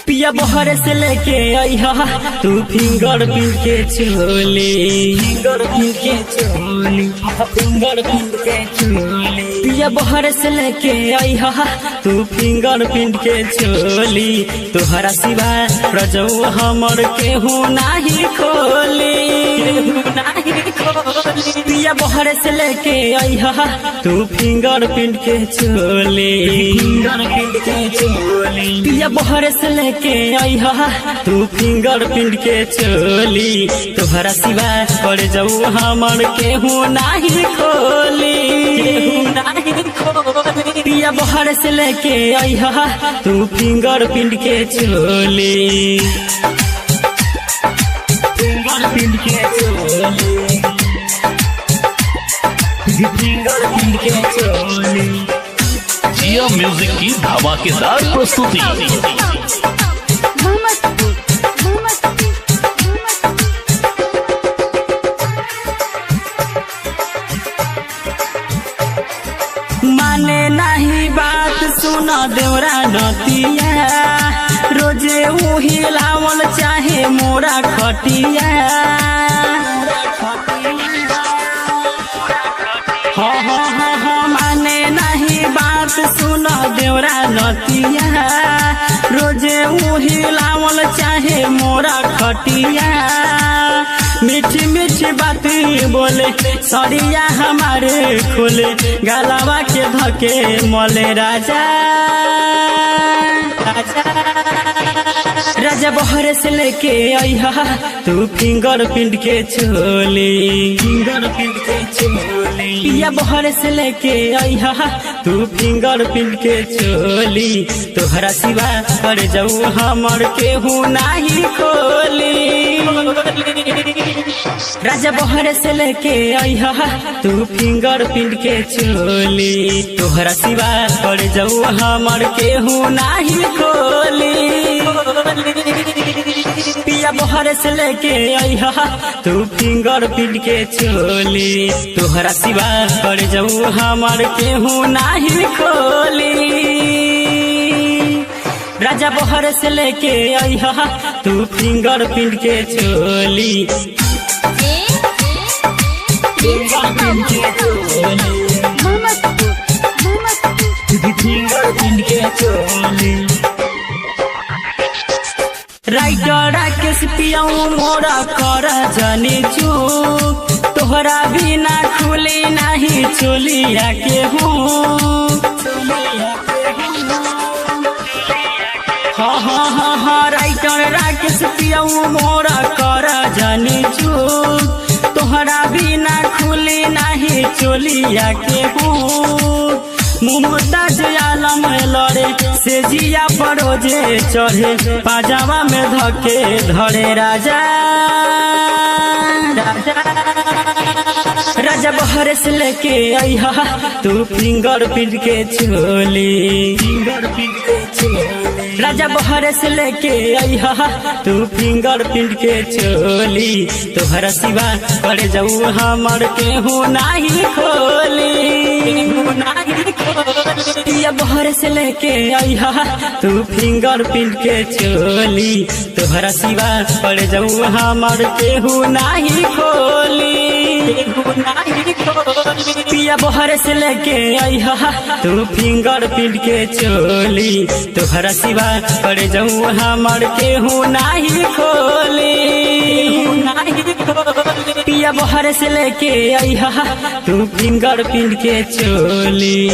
पिया बहर से लेके आइहा तू फिंगर प्रिंट के चोली, फिंगर प्रिंट के चोली, फिंगर प्रिंट के चोली। पिया बहर से लेके आइहा तू फिंगर प्रिंट के चोली, तोहरा सिवा प्रजौ हमर केहू नाही खोली, पिया बहर से लेके आइहा तू फिंगर प्रिंट के चोली, फिंगर प्रिंट के चोली। पिया बहर से लेके आइहा तू फिंगर प्रिंट के चोली, तोहरा सिवा कर जाऊ हमर केहू नाही खोली, पिया बहर से लेके आइहा तू फिंगर प्रिंट के चोली, फिंगर प्रिंट के चोली, फिंगर प्रिंट के चोली। जिया म्यूजिक की धमाकेदार प्रस्तुति। माने नहीं बात सुना देवरा नतिया, रोजे उही लावल चाहे मोरा खटिया, हाँ माने नहीं बात सुना देवरा नतिया, रोजे उही लावल चाहे मोरा खटिया, मीठी मीठी बातें बोले सरिया हमारे खोले, गलावा के धके मोले राजा राजा बहर से लेके आइहा तू फिंगर प्रिंट के चोली, फिंगर प्रिंट के चोली। पिया बहर से लेके आइहा तू फिंगर प्रिंट के चोली, तोहरा सिवा कर जाऊ हमर केहू नाही खोली, राजा बहर से लेके आइहा तू फिंगर प्रिंट के चोली, तोहरा सिवा कर जाऊ हमर केहू नाही खोली, पिया बहर से लेके आइहा तू फिंगर प्रिंट के चोली, तोहरा सिवा कर जाऊ हमर केहू नाही खोली, राजा बहर से लेके आइहा तू फिंगर प्रिंट के चोली, फिंगर प्रिंट के चोली, फिंगर प्रिंट के चोली। राइटर राकेश पियाऊ मोरा कर जाने चूक, तोहरा बिना खुली नहीं चोलिया के हूँ, हाँ राइटर राकेश पियाऊ मोरा कर जाने चूक, तोहरा बिना खुली नहीं चोलिया के हूँ, मुमताज आलम लड़े से जिया परोजे चढ़े, पाजामा में धके धरे राजा राजा बहर से लेके आइहा तू फिंगर प्रिंट के चोली, फिंगर प्रिंट के चोली। राजा बहर से लेके आइहा तू फिंगर प्रिंट के चोली, तोहरा सिवा कर जाऊ हमर केहू नाही खोली, पिया बहर से लेके आइहा तू फिंगर प्रिंट के चोली, तोहरा सिवा कर जाऊ हमर केहू नाही खोली, पिया बहर से लेके आइहा तू फिंगर प्रिंट के चोली, तोहरा सिवा कर जाऊ हमर केहू नाही खोली, पिया बहर से लेके आइहा तू फिंगर प्रिंट के चोली।